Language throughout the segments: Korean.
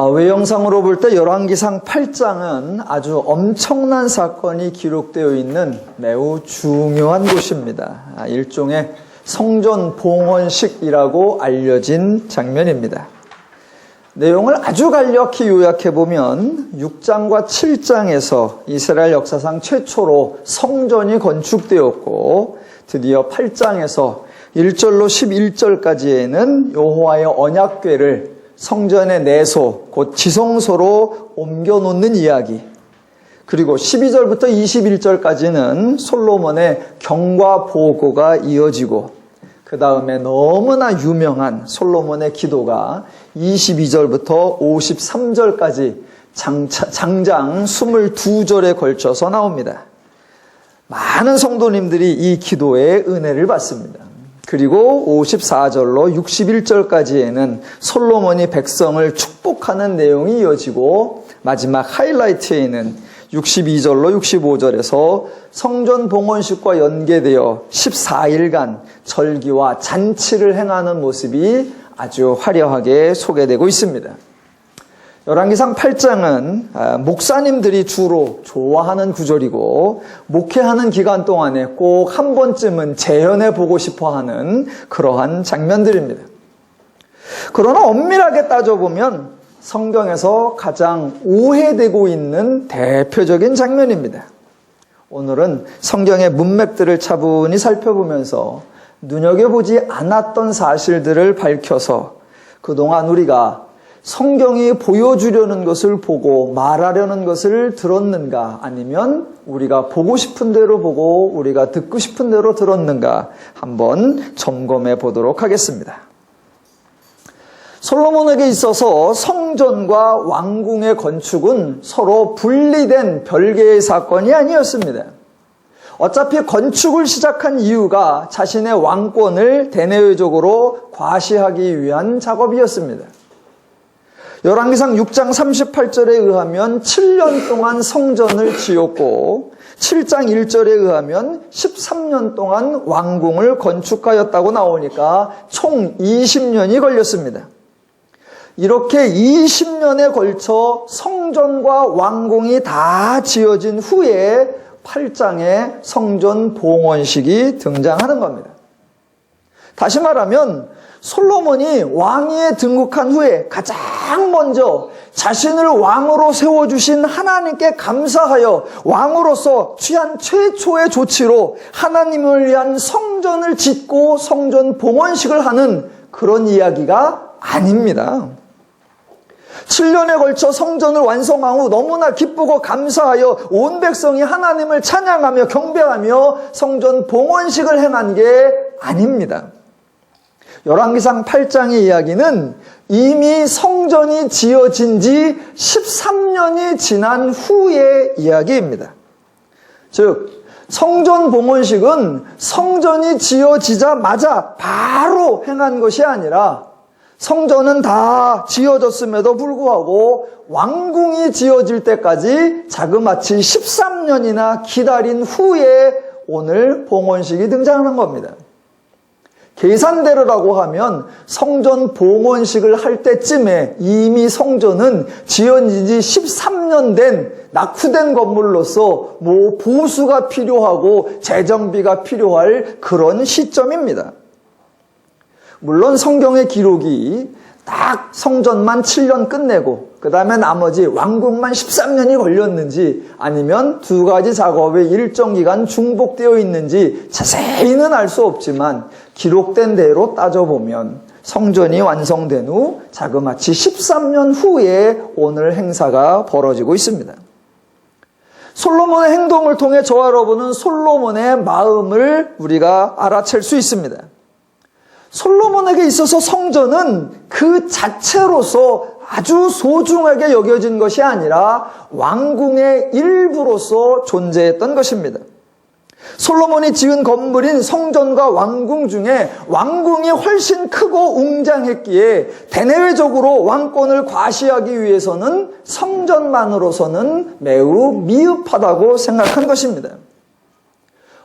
외형상으로 볼 때 열왕기상 8장은 아주 엄청난 사건이 기록되어 있는 매우 중요한 곳입니다. 일종의 성전 봉헌식이라고 알려진 장면입니다. 내용을 아주 간략히 요약해보면 6장과 7장에서 이스라엘 역사상 최초로 성전이 건축되었고, 드디어 8장에서 1절로 11절까지에는 여호와의 언약궤를 성전의 내소, 곧 지성소로 옮겨놓는 이야기, 그리고 12절부터 21절까지는 솔로몬의 경과 보고가 이어지고, 그 다음에 너무나 유명한 솔로몬의 기도가 22절부터 53절까지 장장 22절에 걸쳐서 나옵니다. 많은 성도님들이 이 기도의 은혜를 받습니다. 그리고 54절로 61절까지에는 솔로몬이 백성을 축복하는 내용이 이어지고, 마지막 하이라이트에는 62절로 65절에서 성전 봉헌식과 연계되어 14일간 절기와 잔치를 행하는 모습이 아주 화려하게 소개되고 있습니다. 열왕기상 8장은 목사님들이 주로 좋아하는 구절이고, 목회하는 기간 동안에 꼭 한 번쯤은 재현해 보고 싶어하는 그러한 장면들입니다. 그러나 엄밀하게 따져보면 성경에서 가장 오해되고 있는 대표적인 장면입니다. 오늘은 성경의 문맥들을 차분히 살펴보면서 눈여겨보지 않았던 사실들을 밝혀서 그동안 우리가 성경이 보여주려는 것을 보고 말하려는 것을 들었는가, 아니면 우리가 보고 싶은 대로 보고 우리가 듣고 싶은 대로 들었는가 한번 점검해 보도록 하겠습니다. 솔로몬에게 있어서 성전과 왕궁의 건축은 서로 분리된 별개의 사건이 아니었습니다. 어차피 건축을 시작한 이유가 자신의 왕권을 대내외적으로 과시하기 위한 작업이었습니다. 열왕기상 6장 38절에 의하면 7년 동안 성전을 지었고, 7장 1절에 의하면 13년 동안 왕궁을 건축하였다고 나오니까 총 20년이 걸렸습니다. 이렇게 20년에 걸쳐 성전과 왕궁이 다 지어진 후에 8장에 성전 봉헌식이 등장하는 겁니다. 다시 말하면 솔로몬이 왕위에 등극한 후에 가장 먼저 자신을 왕으로 세워주신 하나님께 감사하여 왕으로서 취한 최초의 조치로 하나님을 위한 성전을 짓고 성전 봉헌식을 하는 그런 이야기가 아닙니다. 7년에 걸쳐 성전을 완성한 후 너무나 기쁘고 감사하여 온 백성이 하나님을 찬양하며 경배하며 성전 봉헌식을 행한 게 아닙니다. 열왕기상 8장의 이야기는 이미 성전이 지어진 지 13년이 지난 후의 이야기입니다. 즉, 성전 봉헌식은 성전이 지어지자마자 바로 행한 것이 아니라 성전은 다 지어졌음에도 불구하고 왕궁이 지어질 때까지 자그마치 13년이나 기다린 후에 오늘 봉헌식이 등장하는 겁니다. 계산대로라고 하면 성전 봉헌식을 할 때쯤에 이미 성전은 지어진 지 13년 된 낙후된 건물로서 보수가 필요하고 재정비가 필요할 그런 시점입니다. 물론 성경의 기록이 딱 성전만 7년 끝내고 그 다음에 나머지 왕궁만 13년이 걸렸는지, 아니면 두 가지 작업이 일정 기간 중복되어 있는지 자세히는 알 수 없지만 기록된 대로 따져보면 성전이 완성된 후 자그마치 13년 후에 오늘 행사가 벌어지고 있습니다. 솔로몬의 행동을 통해 저와 여러분은 솔로몬의 마음을 우리가 알아챌 수 있습니다. 솔로몬에게 있어서 성전은 그 자체로서 아주 소중하게 여겨진 것이 아니라 왕궁의 일부로서 존재했던 것입니다. 솔로몬이 지은 건물인 성전과 왕궁 중에 왕궁이 훨씬 크고 웅장했기에 대내외적으로 왕권을 과시하기 위해서는 성전만으로서는 매우 미흡하다고 생각한 것입니다.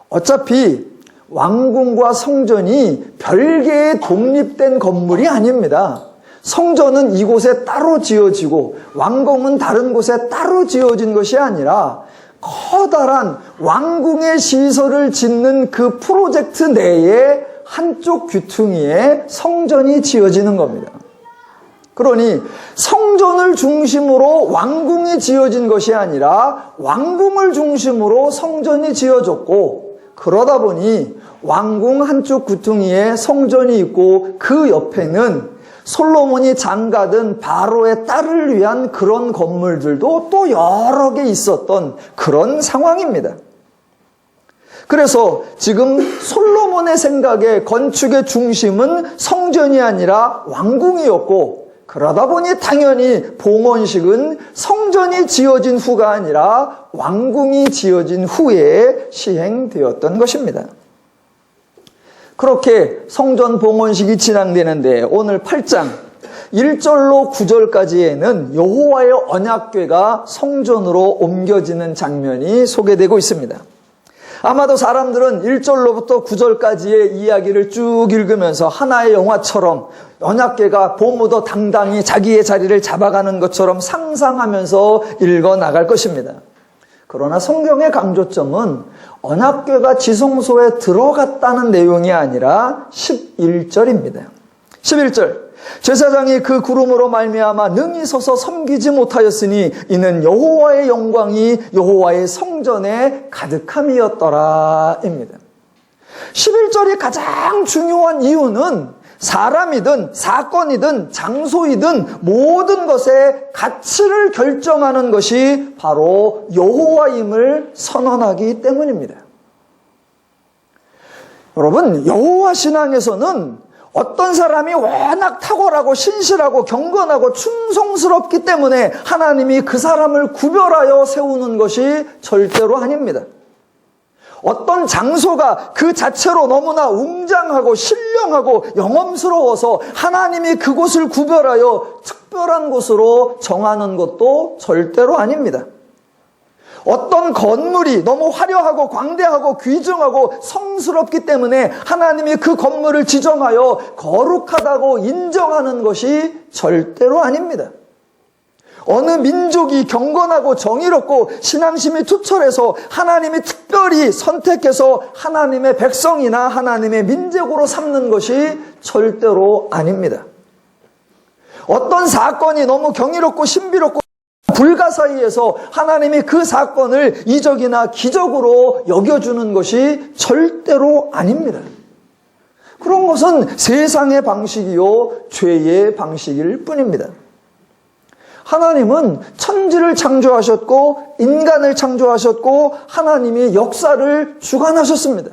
어차피 왕궁과 성전이 별개의 독립된 건물이 아닙니다. 성전은 이곳에 따로 지어지고 왕궁은 다른 곳에 따로 지어진 것이 아니라 커다란 왕궁의 시설을 짓는 그 프로젝트 내에 한쪽 귀퉁이에 성전이 지어지는 겁니다. 그러니 성전을 중심으로 왕궁이 지어진 것이 아니라 왕궁을 중심으로 성전이 지어졌고, 그러다 보니 왕궁 한쪽 귀퉁이에 성전이 있고 그 옆에는 솔로몬이 장가든 바로의 딸을 위한 그런 건물들도 또 여러 개 있었던 그런 상황입니다. 그래서 지금 솔로몬의 생각에 건축의 중심은 성전이 아니라 왕궁이었고, 그러다 보니 당연히 봉헌식은 성전이 지어진 후가 아니라 왕궁이 지어진 후에 시행되었던 것입니다. 그렇게 성전 봉헌식이 진행되는데 오늘 8장 1절로 9절까지에는 여호와의 언약궤가 성전으로 옮겨지는 장면이 소개되고 있습니다. 아마도 사람들은 1절로부터 9절까지의 이야기를 쭉 읽으면서 하나의 영화처럼 언약궤가 봄우도 당당히 자기의 자리를 잡아가는 것처럼 상상하면서 읽어나갈 것입니다. 그러나 성경의 강조점은 언약궤가 지성소에 들어갔다는 내용이 아니라 11절입니다. 11절, 제사장이 그 구름으로 말미암아 능히 서서 섬기지 못하였으니 이는 여호와의 영광이 여호와의 성전에 가득함이었더라 입니다. 11절이 가장 중요한 이유는 사람이든 사건이든 장소이든 모든 것의 가치를 결정하는 것이 바로 여호와임을 선언하기 때문입니다. 여러분, 여호와 신앙에서는 어떤 사람이 워낙 탁월하고 신실하고 경건하고 충성스럽기 때문에 하나님이 그 사람을 구별하여 세우는 것이 절대로 아닙니다. 어떤 장소가 그 자체로 너무나 웅장하고 신령하고 영험스러워서 하나님이 그곳을 구별하여 특별한 곳으로 정하는 것도 절대로 아닙니다. 어떤 건물이 너무 화려하고 광대하고 귀중하고 성스럽기 때문에 하나님이 그 건물을 지정하여 거룩하다고 인정하는 것이 절대로 아닙니다. 어느 민족이 경건하고 정의롭고 신앙심이 투철해서 하나님이 특별히 선택해서 하나님의 백성이나 하나님의 민족으로 삼는 것이 절대로 아닙니다. 어떤 사건이 너무 경이롭고 신비롭고 불가사의해서 하나님이 그 사건을 이적이나 기적으로 여겨주는 것이 절대로 아닙니다. 그런 것은 세상의 방식이요 죄의 방식일 뿐입니다. 하나님은 천지를 창조하셨고 인간을 창조하셨고 하나님이 역사를 주관하셨습니다.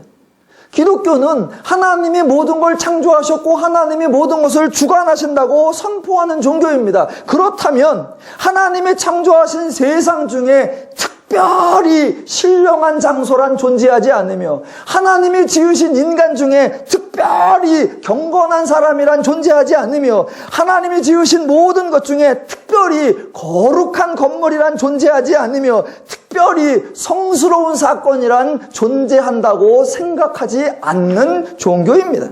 기독교는 하나님이 모든 걸 창조하셨고 하나님이 모든 것을 주관하신다고 선포하는 종교입니다. 그렇다면 하나님이 창조하신 세상 중에 특별히 신령한 장소란 존재하지 않으며 하나님이 지으신 인간 중에 특별히 경건한 사람이란 존재하지 않으며 하나님이 지으신 모든 것 중에 특별히 거룩한 건물이란 존재하지 않으며 특별히 성스러운 사건이란 존재한다고 생각하지 않는 종교입니다.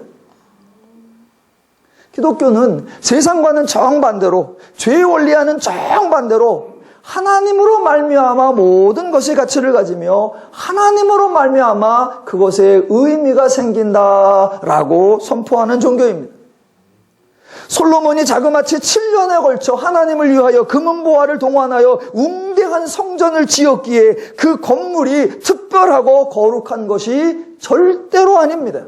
기독교는 세상과는 정반대로 죄의 원리와는 정반대로 하나님으로 말미암아 모든 것이 가치를 가지며 하나님으로 말미암아 그것에 의미가 생긴다라고 선포하는 종교입니다. 솔로몬이 자그마치 7년에 걸쳐 하나님을 위하여 금은보화를 동원하여 웅대한 성전을 지었기에 그 건물이 특별하고 거룩한 것이 절대로 아닙니다.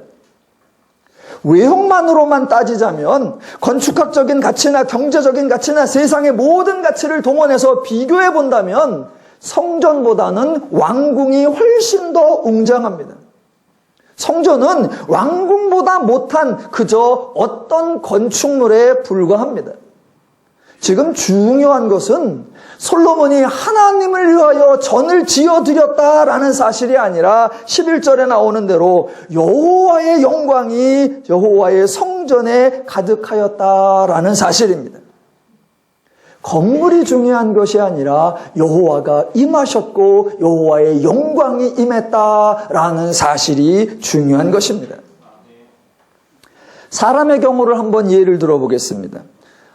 외형만으로만 따지자면 건축학적인 가치나 경제적인 가치나 세상의 모든 가치를 동원해서 비교해 본다면 성전보다는 왕궁이 훨씬 더 웅장합니다. 성전은 왕궁보다 못한 그저 어떤 건축물에 불과합니다. 지금 중요한 것은 솔로몬이 하나님을 위하여 전을 지어드렸다라는 사실이 아니라 11절에 나오는 대로 여호와의 영광이 여호와의 성전에 가득하였다라는 사실입니다. 건물이 중요한 것이 아니라 여호와가 임하셨고 여호와의 영광이 임했다라는 사실이 중요한 것입니다. 사람의 경우를 한번 예를 들어보겠습니다.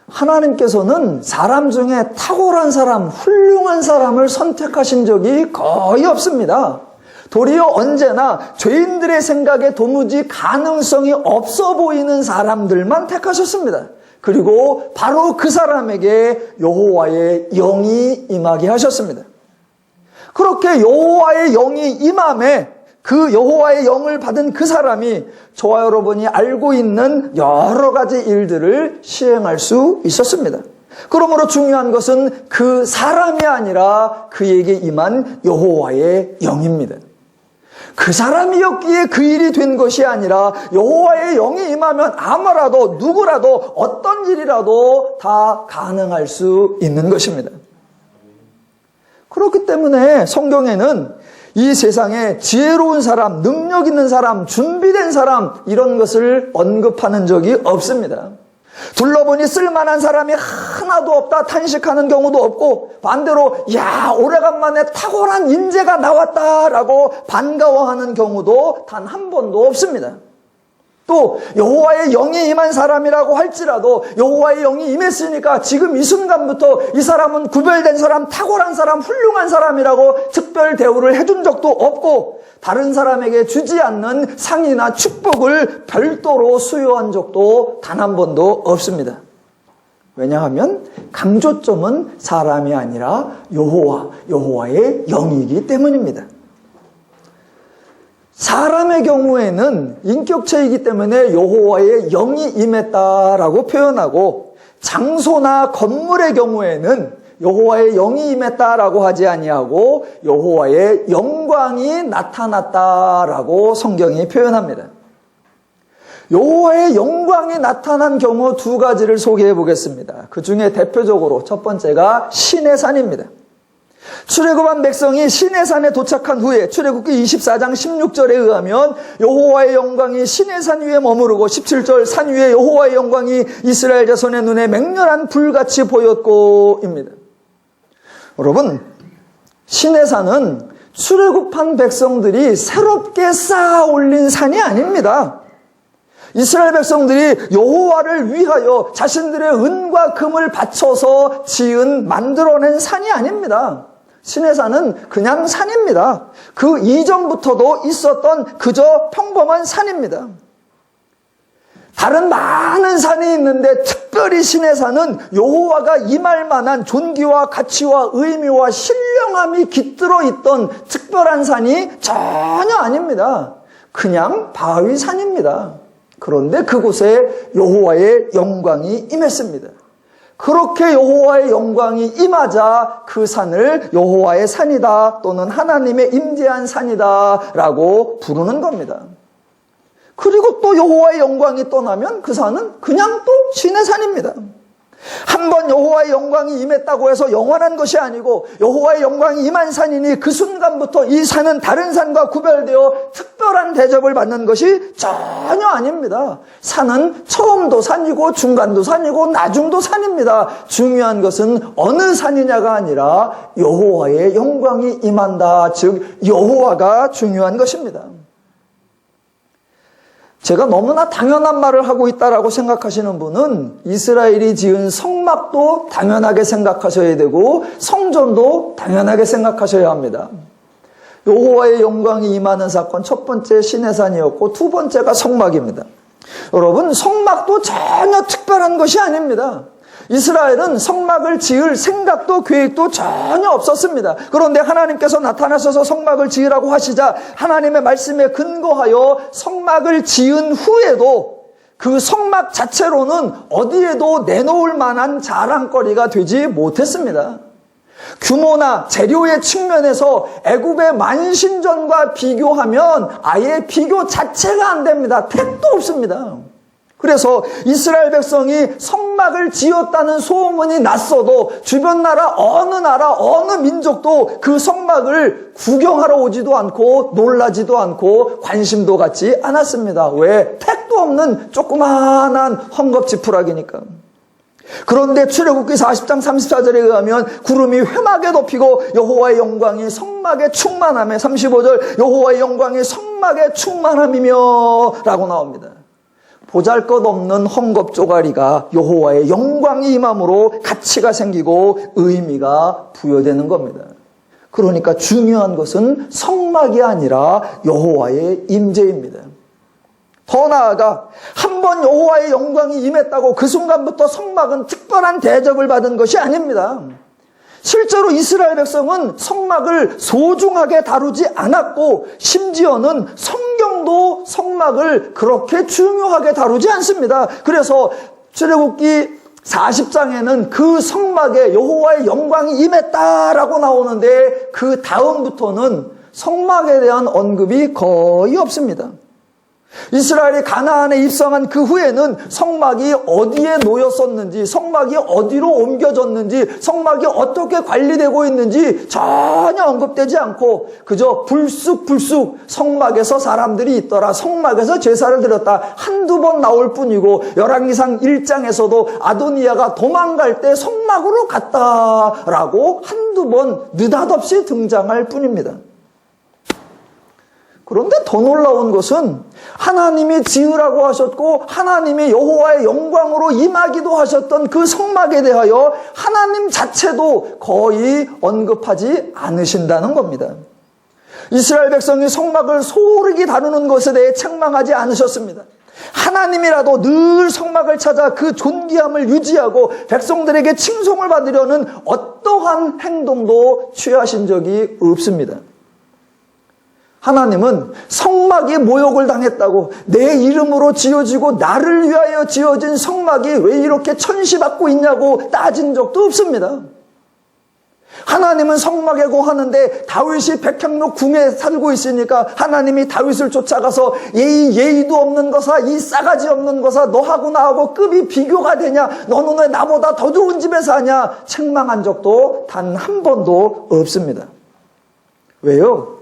하나님께서는 사람 중에 탁월한 사람, 훌륭한 사람을 선택하신 적이 거의 없습니다. 도리어 언제나 죄인들의 생각에 도무지 가능성이 없어 보이는 사람들만 택하셨습니다. 그리고 바로 그 사람에게 여호와의 영이 임하게 하셨습니다. 그렇게 여호와의 영이 임함에 그 여호와의 영을 받은 그 사람이 저와 여러분이 알고 있는 여러 가지 일들을 시행할 수 있었습니다. 그러므로 중요한 것은 그 사람이 아니라 그에게 임한 여호와의 영입니다. 그 사람이었기에 그 일이 된 것이 아니라 여호와의 영이 임하면 아무라도 누구라도 어떤 일이라도 다 가능할 수 있는 것입니다. 그렇기 때문에 성경에는 이 세상에 지혜로운 사람, 능력 있는 사람, 준비된 사람 이런 것을 언급하는 적이 없습니다. 둘러보니 쓸만한 사람이 하나도 없다 탄식하는 경우도 없고 반대로 야 오래간만에 탁월한 인재가 나왔다라고 반가워하는 경우도 단 한 번도 없습니다. 또 여호와의 영이 임한 사람이라고 할지라도 여호와의 영이 임했으니까 지금 이 순간부터 이 사람은 구별된 사람, 탁월한 사람, 훌륭한 사람이라고 특별 대우를 해준 적도 없고 다른 사람에게 주지 않는 상이나 축복을 별도로 수여한 적도 단 한 번도 없습니다. 왜냐하면 강조점은 사람이 아니라 여호와의 영이기 때문입니다. 사람의 경우에는 인격체이기 때문에 여호와의 영이 임했다라고 표현하고 장소나 건물의 경우에는 여호와의 영이 임했다라고 하지 아니하고 여호와의 영광이 나타났다라고 성경이 표현합니다. 여호와의 영광이 나타난 경우 두 가지를 소개해 보겠습니다. 그 중에 대표적으로 첫 번째가 시내산입니다. 출애굽한 백성이 시내산에 도착한 후에 출애굽기 24장 16절에 의하면 여호와의 영광이 시내산 위에 머무르고 17절 산 위에 여호와의 영광이 이스라엘 자손의 눈에 맹렬한 불같이 보였고입니다. 여러분, 시내산은 출애굽한 백성들이 새롭게 쌓아 올린 산이 아닙니다. 이스라엘 백성들이 여호와를 위하여 자신들의 은과 금을 바쳐서 만들어낸 산이 아닙니다. 시내산은 그냥 산입니다. 그 이전부터도 있었던 그저 평범한 산입니다. 다른 많은 산이 있는데 특별히 시내산은 여호와가 임할 만한 존귀와 가치와 의미와 신령함이 깃들어 있던 특별한 산이 전혀 아닙니다. 그냥 바위산입니다. 그런데 그곳에 여호와의 영광이 임했습니다. 그렇게 여호와의 영광이 임하자 그 산을 여호와의 산이다 또는 하나님의 임재한 산이다 라고 부르는 겁니다. 그리고 또 여호와의 영광이 떠나면 그 산은 그냥 또 시내산입니다. 한번 여호와의 영광이 임했다고 해서 영원한 것이 아니고 여호와의 영광이 임한 산이니 그 순간부터 이 산은 다른 산과 구별되어 특별한 대접을 받는 것이 전혀 아닙니다. 산은 처음도 산이고 중간도 산이고 나중도 산입니다. 중요한 것은 어느 산이냐가 아니라 여호와의 영광이 임한다. 즉 여호와가 중요한 것입니다. 제가 너무나 당연한 말을 하고 있다라고 생각하시는 분은 이스라엘이 지은 성막도 당연하게 생각하셔야 되고 성전도 당연하게 생각하셔야 합니다. 여호와의 영광이 임하는 사건 첫 번째 시내산이었고 두 번째가 성막입니다. 여러분, 성막도 전혀 특별한 것이 아닙니다. 이스라엘은 성막을 지을 생각도 계획도 전혀 없었습니다. 그런데 하나님께서 나타나셔서 성막을 지으라고 하시자 하나님의 말씀에 근거하여 성막을 지은 후에도 그 성막 자체로는 어디에도 내놓을 만한 자랑거리가 되지 못했습니다. 규모나 재료의 측면에서 애굽의 만신전과 비교하면 아예 비교 자체가 안 됩니다. 택도 없습니다. 그래서 이스라엘 백성이 성막을 지었다는 소문이 났어도 주변 나라, 어느 민족도 그 성막을 구경하러 오지도 않고 놀라지도 않고 관심도 갖지 않았습니다. 왜? 택도 없는 조그마한 헝겊지푸라기니까. 그런데 출애굽기 40장 34절에 의하면 구름이 회막에 덮이고 여호와의 영광이 성막에 충만함에 35절 여호와의 영광이 성막에 충만함이며 라고 나옵니다. 보잘것없는 헝겊 쪼가리가 여호와의 영광이 임함으로 가치가 생기고 의미가 부여되는 겁니다. 그러니까 중요한 것은 성막이 아니라 여호와의 임재입니다. 더 나아가 한번 여호와의 영광이 임했다고 그 순간부터 성막은 특별한 대접을 받은 것이 아닙니다. 실제로 이스라엘 백성은 성막을 소중하게 다루지 않았고 심지어는 성경도 성막을 그렇게 중요하게 다루지 않습니다. 그래서 출애굽기 40장에는 그 성막에 여호와의 영광이 임했다라고 나오는데 그 다음부터는 성막에 대한 언급이 거의 없습니다. 이스라엘이 가나안에 입성한 그 후에는 성막이 어디에 놓였었는지, 성막이 어디로 옮겨졌는지, 성막이 어떻게 관리되고 있는지 전혀 언급되지 않고 그저 불쑥불쑥 성막에서 사람들이 있더라, 성막에서 제사를 드렸다 한두 번 나올 뿐이고, 열왕기상 1장에서도 아도니아가 도망갈 때 성막으로 갔다라고 한두 번 느닷없이 등장할 뿐입니다. 그런데 더 놀라운 것은 하나님이 지으라고 하셨고 하나님이 여호와의 영광으로 임하기도 하셨던 그 성막에 대하여 하나님 자체도 거의 언급하지 않으신다는 겁니다. 이스라엘 백성이 성막을 소홀히 다루는 것에 대해 책망하지 않으셨습니다. 하나님이라도 늘 성막을 찾아 그 존귀함을 유지하고 백성들에게 칭송을 받으려는 어떠한 행동도 취하신 적이 없습니다. 하나님은 성막이 모욕을 당했다고, 내 이름으로 지어지고 나를 위하여 지어진 성막이 왜 이렇게 천시받고 있냐고 따진 적도 없습니다. 하나님은 성막에 거하는데 다윗이 백향로 궁에 살고 있으니까 하나님이 다윗을 쫓아가서 예의도 없는 것아, 이 싸가지 없는 것아, 너하고 나하고 급이 비교가 되냐, 너는 왜 나보다 더 좋은 집에 사냐 책망한 적도 단 한 번도 없습니다. 왜요?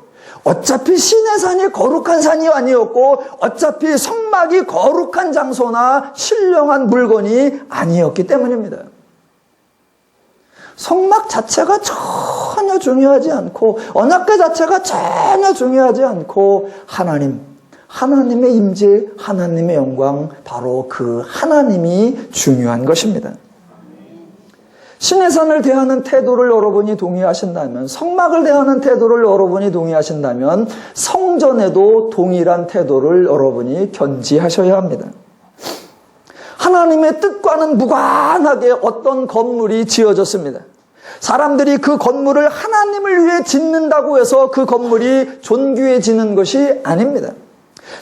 어차피 신의 산이 거룩한 산이 아니었고 어차피 성막이 거룩한 장소나 신령한 물건이 아니었기 때문입니다. 성막 자체가 전혀 중요하지 않고 언약궤 자체가 전혀 중요하지 않고 하나님의 임재, 하나님의 영광, 바로 그 하나님이 중요한 것입니다. 신의 산을 대하는 태도를 여러분이 동의하신다면, 성막을 대하는 태도를 여러분이 동의하신다면 성전에도 동일한 태도를 여러분이 견지하셔야 합니다. 하나님의 뜻과는 무관하게 어떤 건물이 지어졌습니다. 사람들이 그 건물을 하나님을 위해 짓는다고 해서 그 건물이 존귀해지는 것이 아닙니다.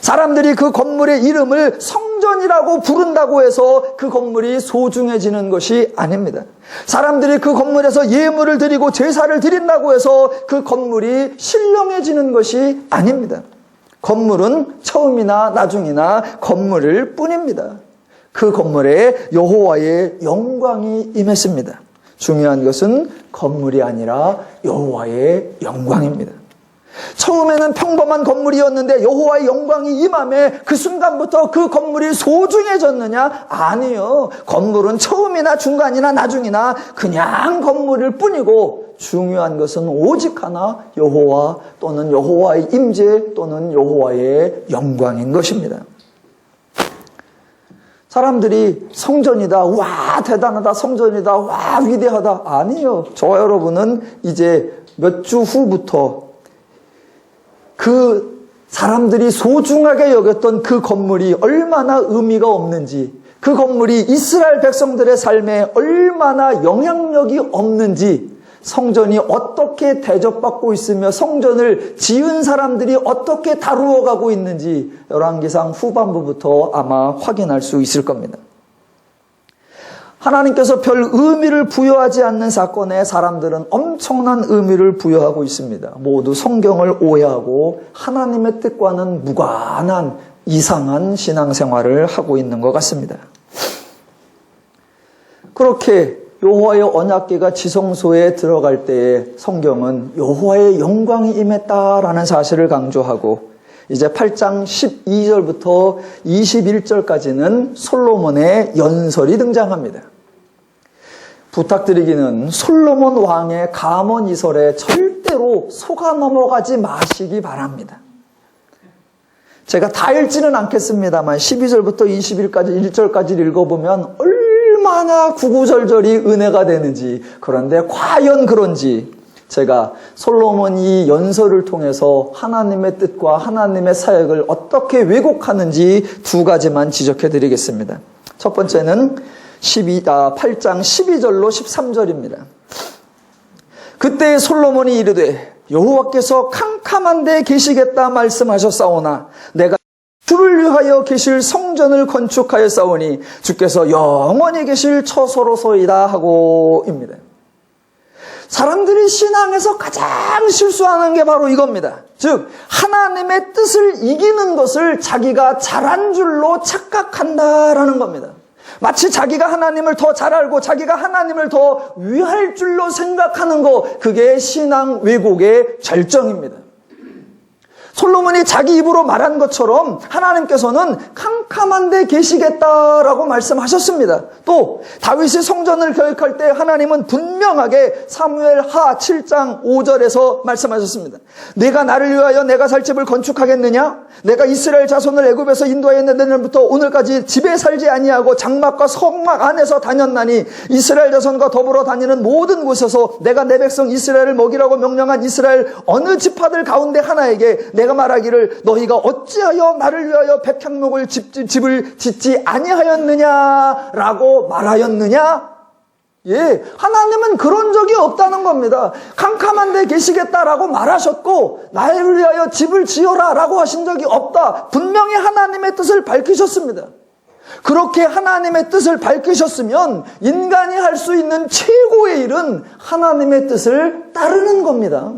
사람들이 그 건물의 이름을 성전이라고 부른다고 해서 그 건물이 소중해지는 것이 아닙니다. 사람들이 그 건물에서 예물을 드리고 제사를 드린다고 해서 그 건물이 신령해지는 것이 아닙니다. 건물은 처음이나 나중이나 건물일 뿐입니다. 그 건물에 여호와의 영광이 임했습니다. 중요한 것은 건물이 아니라 여호와의 영광입니다. 처음에는 평범한 건물이었는데 여호와의 영광이 임함에 그 순간부터 그 건물이 소중해졌느냐? 아니요. 건물은 처음이나 중간이나 나중이나 그냥 건물일 뿐이고 중요한 것은 오직 하나 여호와 또는 여호와의 임재 또는 여호와의 영광인 것입니다. 사람들이 성전이다, 와 대단하다, 성전이다, 와 위대하다. 아니요. 저와 여러분은 이제 몇 주 후부터 그 사람들이 소중하게 여겼던 그 건물이 얼마나 의미가 없는지, 그 건물이 이스라엘 백성들의 삶에 얼마나 영향력이 없는지, 성전이 어떻게 대접받고 있으며 성전을 지은 사람들이 어떻게 다루어가고 있는지 열왕기상 후반부부터 아마 확인할 수 있을 겁니다. 하나님께서 별 의미를 부여하지 않는 사건에 사람들은 엄청난 의미를 부여하고 있습니다. 모두 성경을 오해하고 하나님의 뜻과는 무관한 이상한 신앙생활을 하고 있는 것 같습니다. 그렇게 여호와의 언약궤가 지성소에 들어갈 때에 성경은 여호와의 영광이 임했다라는 사실을 강조하고 이제 8장 12절부터 21절까지는 솔로몬의 연설이 등장합니다. 부탁드리기는 솔로몬 왕의 감언이설에 절대로 속아 넘어가지 마시기 바랍니다. 제가 다 읽지는 않겠습니다만 12절부터 21절까지 읽어보면 얼마나 구구절절이 은혜가 되는지, 그런데 과연 그런지 제가 솔로몬이 연설을 통해서 하나님의 뜻과 하나님의 사역을 어떻게 왜곡하는지 두 가지만 지적해 드리겠습니다. 첫 번째는 8장 12절로 13절입니다. 그때 솔로몬이 이르되 여호와께서 캄캄한 데 계시겠다 말씀하셨사오나 내가 주를 위하여 계실 성전을 건축하였사오니 주께서 영원히 계실 처소로소이다 하고입니다. 사람들이 신앙에서 가장 실수하는 게 바로 이겁니다. 즉 하나님의 뜻을 이기는 것을 자기가 잘한 줄로 착각한다라는 겁니다. 마치 자기가 하나님을 더 잘 알고 자기가 하나님을 더 위할 줄로 생각하는 거, 그게 신앙 왜곡의 절정입니다. 솔로몬이 자기 입으로 말한 것처럼 하나님께서는 캄캄한 데 계시겠다라고 말씀하셨습니다. 또 다윗이 성전을 계획할 때 하나님은 분명하게 사무엘하 7장 5절에서 말씀하셨습니다. 내가 나를 위하여 내가 살 집을 건축하겠느냐? 내가 이스라엘 자손을 애굽에서 인도하였는 날부터 오늘까지 집에 살지 아니하고 장막과 성막 안에서 다녔나니 이스라엘 자손과 더불어 다니는 모든 곳에서 내가 내 백성 이스라엘을 먹이라고 명령한 이스라엘 어느 지파들 가운데 하나에게 내가 말하기를 너희가 어찌하여 나를 위하여 백향목을 집을 짓지 아니하였느냐라고 말하였느냐? 예, 하나님은 그런 적이 없다는 겁니다. 캄캄한 데 계시겠다라고 말하셨고 나를 위하여 집을 지어라라고 하신 적이 없다. 분명히 하나님의 뜻을 밝히셨습니다. 그렇게 하나님의 뜻을 밝히셨으면 인간이 할 수 있는 최고의 일은 하나님의 뜻을 따르는 겁니다.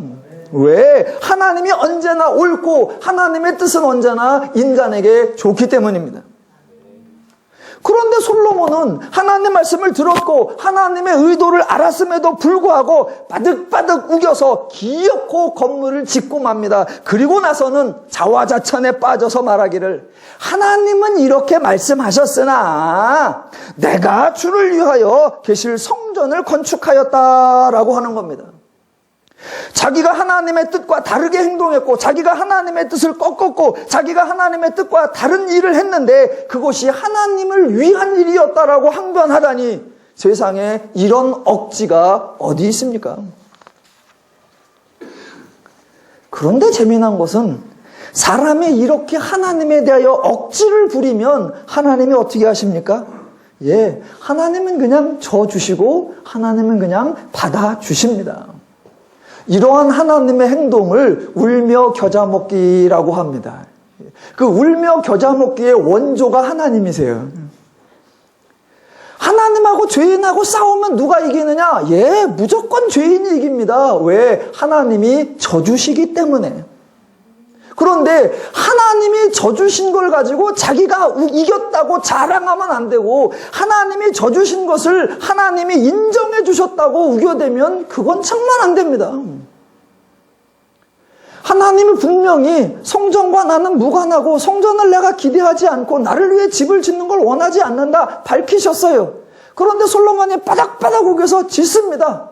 왜? 하나님이 언제나 옳고 하나님의 뜻은 언제나 인간에게 좋기 때문입니다. 그런데 솔로몬은 하나님 말씀을 들었고 하나님의 의도를 알았음에도 불구하고 바득바득 우겨서 기어코 건물을 짓고 맙니다. 그리고 나서는 자화자찬에 빠져서 말하기를 하나님은 이렇게 말씀하셨으나 내가 주를 위하여 계실 성전을 건축하였다라고 하는 겁니다. 자기가 하나님의 뜻과 다르게 행동했고 자기가 하나님의 뜻을 꺾었고 자기가 하나님의 뜻과 다른 일을 했는데 그것이 하나님을 위한 일이었다라고 항변하다니, 세상에 이런 억지가 어디 있습니까? 그런데 재미난 것은 사람이 이렇게 하나님에 대하여 억지를 부리면 하나님이 어떻게 하십니까? 예, 하나님은 그냥 져주시고 하나님은 그냥 받아주십니다. 이러한 하나님의 행동을 울며 겨자 먹기라고 합니다. 그 울며 겨자 먹기의 원조가 하나님이세요. 하나님하고 죄인하고 싸우면 누가 이기느냐? 예, 무조건 죄인이 이깁니다. 왜? 하나님이 져주시기 때문에. 그런데 하나님이 져주신 걸 가지고 자기가 이겼다고 자랑하면 안 되고, 하나님이 져주신 것을 하나님이 인정해 주셨다고 우겨대면 그건 정말 안 됩니다. 하나님이 분명히 성전과 나는 무관하고 성전을 내가 기대하지 않고 나를 위해 집을 짓는 걸 원하지 않는다 밝히셨어요. 그런데 솔로몬이 바닥바닥 우겨서 짓습니다.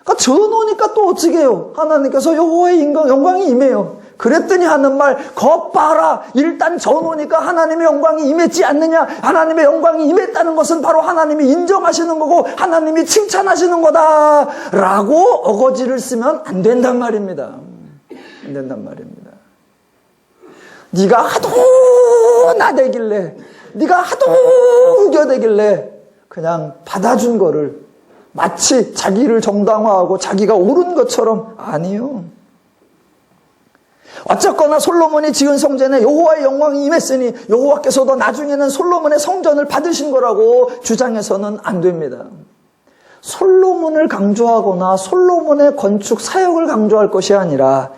그러니까 져놓으니까 또 어찌게 해요? 하나님께서 여호와의 영광이 임해요. 그랬더니 하는 말, 거 봐라. 일단 져놓으니까 하나님의 영광이 임했지 않느냐? 하나님의 영광이 임했다는 것은 바로 하나님이 인정하시는 거고 하나님이 칭찬하시는 거다 라고 어거지를 쓰면 안 된단 말입니다. 안 된단 말입니다. 네가 하도 나대길래, 네가 하도 우겨대길래 그냥 받아준 거를 마치 자기를 정당화하고 자기가 옳은 것처럼, 아니요. 어쨌거나 솔로몬이 지은 성전에 여호와의 영광이 임했으니 여호와께서도 나중에는 솔로몬의 성전을 받으신 거라고 주장해서는 안 됩니다. 솔로몬을 강조하거나 솔로몬의 건축 사역을 강조할 것이 아니라,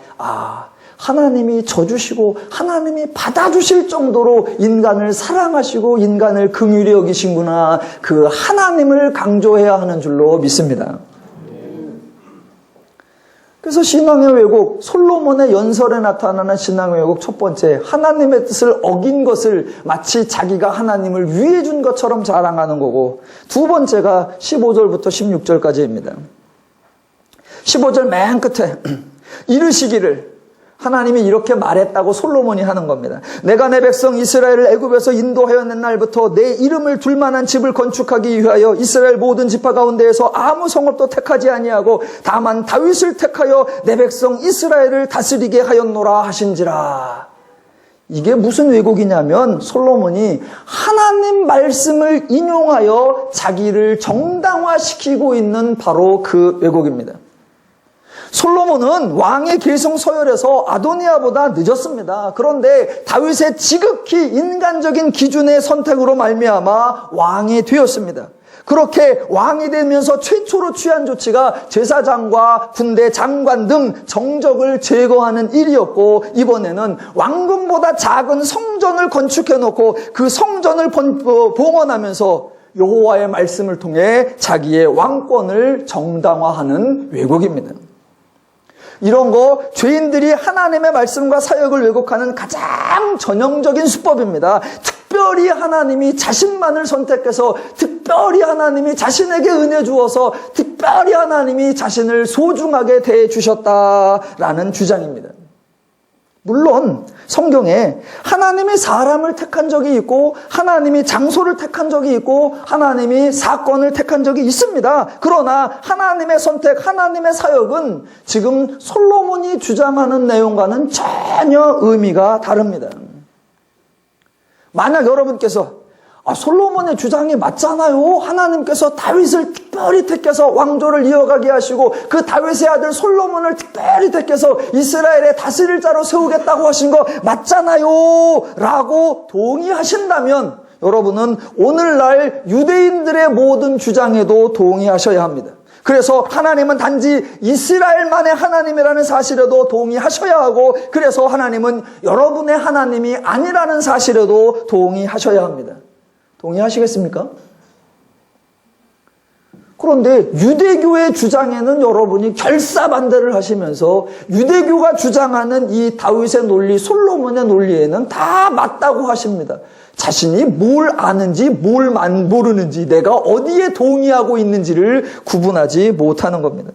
하나님이 져주시고 하나님이 받아주실 정도로 인간을 사랑하시고 인간을 긍휼히 여기신구나, 그 하나님을 강조해야 하는 줄로 믿습니다. 그래서 신앙의 왜곡, 솔로몬의 연설에 나타나는 신앙의 왜곡 첫 번째, 하나님의 뜻을 어긴 것을 마치 자기가 하나님을 위해 준 것처럼 자랑하는 거고, 두 번째가 15절부터 16절까지입니다. 15절 맨 끝에 이르시기를 하나님이 이렇게 말했다고 솔로몬이 하는 겁니다. 내가 내 백성 이스라엘을 애굽에서 인도하여 낸 날부터 내 이름을 둘 만한 집을 건축하기 위하여 이스라엘 모든 지파 가운데에서 아무 성읍도 택하지 아니하고 다만 다윗을 택하여 내 백성 이스라엘을 다스리게 하였노라 하신지라. 이게 무슨 왜곡이냐면 솔로몬이 하나님 말씀을 인용하여 자기를 정당화시키고 있는 바로 그 왜곡입니다. 솔로몬은 왕의 계승 서열에서 아도니아보다 늦었습니다. 그런데 다윗의 지극히 인간적인 기준의 선택으로 말미암아 왕이 되었습니다. 그렇게 왕이 되면서 최초로 취한 조치가 제사장과 군대 장관 등 정적을 제거하는 일이었고, 이번에는 왕궁보다 작은 성전을 건축해놓고 그 성전을 봉헌하면서 여호와의 말씀을 통해 자기의 왕권을 정당화하는 왜곡입니다. 이런 거 죄인들이 하나님의 말씀과 사역을 왜곡하는 가장 전형적인 수법입니다. 특별히 하나님이 자신만을 선택해서, 특별히 하나님이 자신에게 은혜 주어서, 특별히 하나님이 자신을 소중하게 대해주셨다라는 주장입니다. 물론 성경에 하나님이 사람을 택한 적이 있고, 하나님이 장소를 택한 적이 있고, 하나님이 사건을 택한 적이 있습니다. 그러나 하나님의 선택, 하나님의 사역은 지금 솔로몬이 주장하는 내용과는 전혀 의미가 다릅니다. 만약 여러분께서 솔로몬의 주장이 맞잖아요. 하나님께서 다윗을 특별히 택해서 왕조를 이어가게 하시고 그 다윗의 아들 솔로몬을 특별히 택해서 이스라엘의 다스릴 자로 세우겠다고 하신 거 맞잖아요 라고 동의하신다면 여러분은 오늘날 유대인들의 모든 주장에도 동의하셔야 합니다. 그래서 하나님은 단지 이스라엘만의 하나님이라는 사실에도 동의하셔야 하고, 그래서 하나님은 여러분의 하나님이 아니라는 사실에도 동의하셔야 합니다. 동의하시겠습니까? 그런데 유대교의 주장에는 여러분이 결사반대를 하시면서 유대교가 주장하는 이 다윗의 논리, 솔로몬의 논리에는 다 맞다고 하십니다. 자신이 뭘 아는지 뭘 모르는지, 내가 어디에 동의하고 있는지를 구분하지 못하는 겁니다.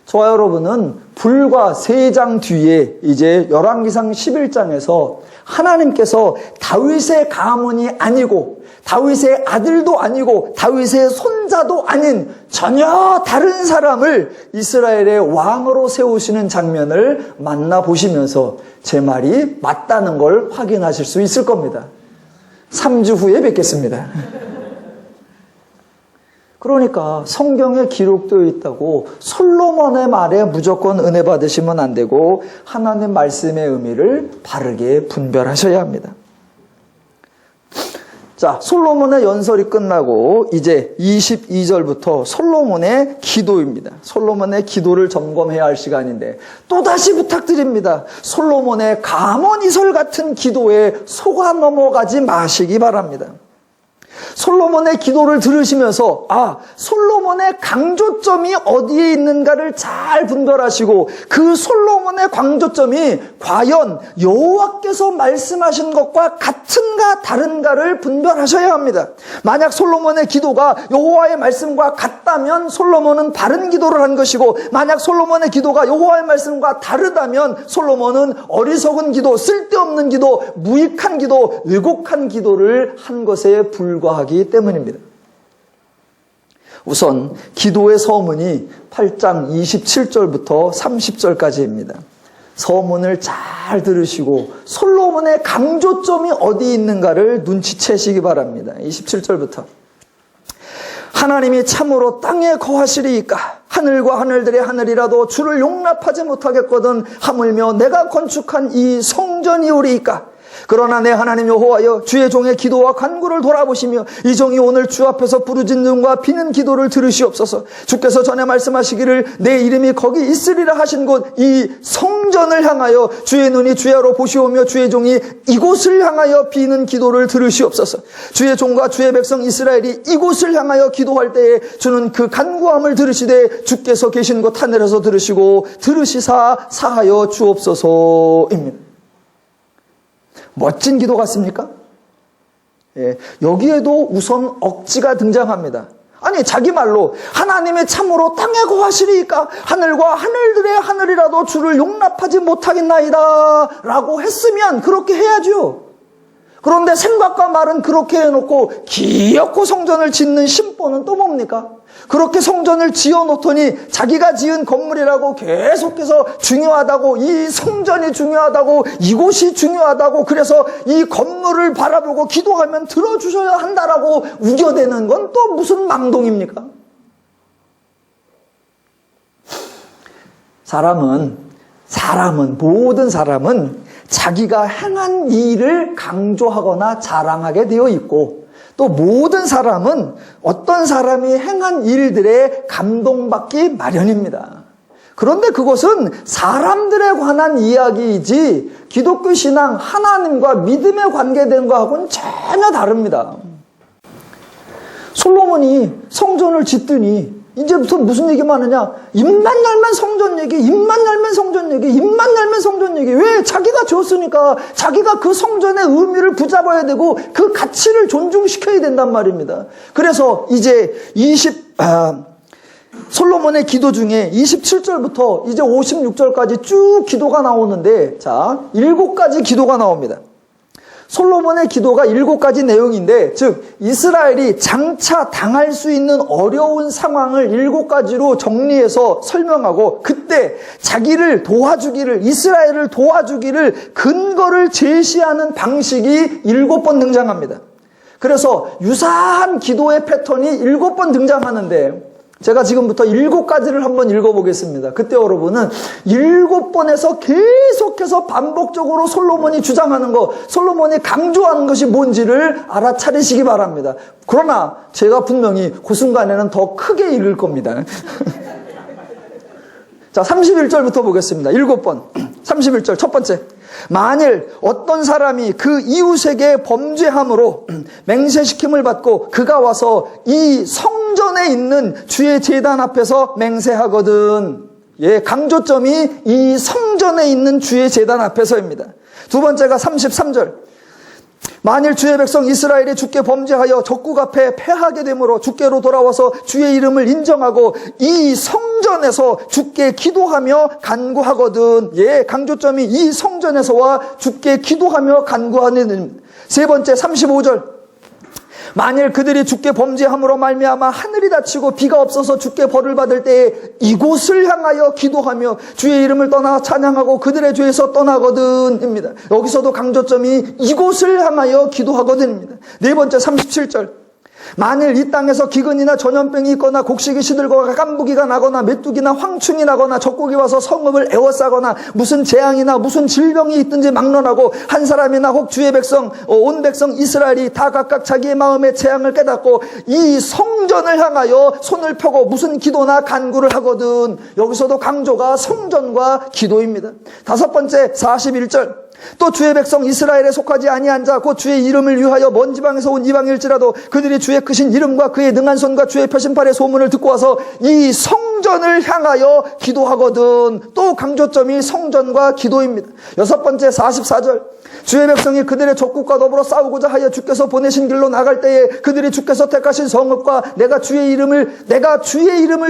저와 여러분은 불과 3장 뒤에 이제 열왕기상 11장에서 하나님께서 다윗의 가문이 아니고 다윗의 아들도 아니고 다윗의 손자도 아닌 전혀 다른 사람을 이스라엘의 왕으로 세우시는 장면을 만나보시면서 제 말이 맞다는 걸 확인하실 수 있을 겁니다. 3주 후에 뵙겠습니다. 그러니까 성경에 기록되어 있다고 솔로몬의 말에 무조건 은혜 받으시면 안 되고 하나님 말씀의 의미를 바르게 분별하셔야 합니다. 자, 솔로몬의 연설이 끝나고 이제 22절부터 솔로몬의 기도입니다. 솔로몬의 기도를 점검해야 할 시간인데 또다시 부탁드립니다. 솔로몬의 감언이설 같은 기도에 속아 넘어가지 마시기 바랍니다. 솔로몬의 기도를 들으시면서 솔로몬의 강조점이 어디에 있는가를 잘 분별하시고 그 솔로몬의 강조점이 과연 여호와께서 말씀하신 것과 같은가 다른가를 분별하셔야 합니다. 만약 솔로몬의 기도가 여호와의 말씀과 같다면 솔로몬은 바른 기도를 한 것이고, 만약 솔로몬의 기도가 여호와의 말씀과 다르다면 솔로몬은 어리석은 기도, 쓸데없는 기도, 무익한 기도, 왜곡한 기도를 한 것에 불과하기 때문입니다. 우선 기도의 서문이 8장 27절부터 30절까지입니다. 서문을 잘 들으시고 솔로몬의 강조점이 어디 있는가를 눈치채시기 바랍니다. 27절부터 하나님이 참으로 땅에 거하시리이까 하늘과 하늘들의 하늘이라도 주를 용납하지 못하겠거든 하물며 내가 건축한 이 성전이오리이까. 그러나 내 하나님 여호와여, 주의 종의 기도와 간구를 돌아보시며 이 종이 오늘 주 앞에서 부르짖는과 비는 기도를 들으시옵소서. 주께서 전에 말씀하시기를 내 이름이 거기 있으리라 하신 곳 이 성전을 향하여 주의 눈이 주야로 보시오며 주의 종이 이곳을 향하여 비는 기도를 들으시옵소서. 주의 종과 주의 백성 이스라엘이 이곳을 향하여 기도할 때에 주는 그 간구함을 들으시되 주께서 계신 곳 하늘에서 들으시고 들으시사 사하여 주옵소서입니다. 멋진 기도 같습니까? 예, 여기에도 우선 억지가 등장합니다. 아니 자기 말로 하나님이 참으로 땅에 거하시리이까 하늘과 하늘들의 하늘이라도 주를 용납하지 못하겠나이다 라고 했으면 그렇게 해야죠. 그런데 생각과 말은 그렇게 해놓고 기어코 성전을 짓는 심보는 또 뭡니까? 그렇게 성전을 지어놓더니 자기가 지은 건물이라고 계속해서 중요하다고, 이 성전이 중요하다고, 이곳이 중요하다고, 그래서 이 건물을 바라보고 기도하면 들어주셔야 한다라고 우겨대는 건 또 무슨 망동입니까? 모든 사람은 자기가 행한 일을 강조하거나 자랑하게 되어 있고, 또 모든 사람은 어떤 사람이 행한 일들에 감동받기 마련입니다. 그런데 그것은 사람들에 관한 이야기이지 기독교 신앙, 하나님과 믿음에 관계된 것하고는 전혀 다릅니다. 솔로몬이 성전을 짓더니 이제부터 무슨 얘기만 하냐? 입만 열면 성전 얘기, 입만 열면 성전 얘기, 입만 열면 성전 얘기. 왜? 자기가 지었으니까 자기가 그 성전의 의미를 붙잡아야 되고 그 가치를 존중시켜야 된단 말입니다. 그래서 이제 솔로몬의 기도 중에 27절부터 이제 56절까지 쭉 기도가 나오는데, 자, 7가지 기도가 나옵니다. 솔로몬의 기도가 7가지 내용인데, 즉 이스라엘이 장차 당할 수 있는 어려운 상황을 7가지로 정리해서 설명하고, 그때 자기를 도와주기를, 이스라엘을 도와주기를 근거를 제시하는 방식이 7번 등장합니다. 그래서 유사한 기도의 패턴이 7번 등장하는데, 제가 지금부터 7가지를 한번 읽어보겠습니다. 그때 여러분은 7번에서 계속해서 반복적으로 솔로몬이 주장하는 것, 솔로몬이 강조하는 것이 뭔지를 알아차리시기 바랍니다. 그러나 제가 분명히 그 순간에는 더 크게 읽을 겁니다. 자, 31절부터 보겠습니다. 7번. 31절 첫 번째. 만일 어떤 사람이 그 이웃에게 범죄함으로 맹세시킴을 받고 그가 와서 이 성전에 있는 주의 제단 앞에서 맹세하거든. 예, 강조점이 이 성전에 있는 주의 제단 앞에서입니다. 두 번째가 33절. 만일 주의 백성 이스라엘이 주께 범죄하여 적국 앞에 패하게 되므로 주께로 돌아와서 주의 이름을 인정하고 이 성전에서 주께 기도하며 간구하거든. 예, 강조점이 이 성전에서와 주께 기도하며 간구하는. 세 번째 35절. 만일 그들이 주께 범죄함으로 말미암아 하늘이 닫히고 비가 없어서 주께 벌을 받을 때에 이곳을 향하여 기도하며 주의 이름을 떠나 찬양하고 그들의 죄에서 떠나거든입니다. 여기서도 강조점이 이곳을 향하여 기도하거든입니다. 네 번째 37절. 만일 이 땅에서 기근이나 전염병이 있거나 곡식이 시들거나 깐부기가 나거나 메뚜기나 황충이 나거나 적국이 와서 성읍을 에워싸거나 무슨 재앙이나 무슨 질병이 있든지 막론하고 한 사람이나 혹 주의 백성 온 백성 이스라엘이 다 각각 자기의 마음의 재앙을 깨닫고 이 성전을 향하여 손을 펴고 무슨 기도나 간구를 하거든. 여기서도 강조가 성전과 기도입니다. 다섯 번째 41절. 또 주의 백성 이스라엘에 속하지 아니한 자 곧 주의 이름을 위하여 먼 지방에서 온 이방일지라도 그들이 주의 크신 이름과 그의 능한 손과 주의 펴신팔의 소문을 듣고 와서 이 성전을 향하여 기도하거든. 또 강조점이 성전과 기도입니다. 여섯 번째 44절. 주의 백성이 그들의 적국과 더불어 싸우고자 하여 주께서 보내신 길로 나갈 때에 그들이 주께서 택하신 성읍과 내가 주의 이름을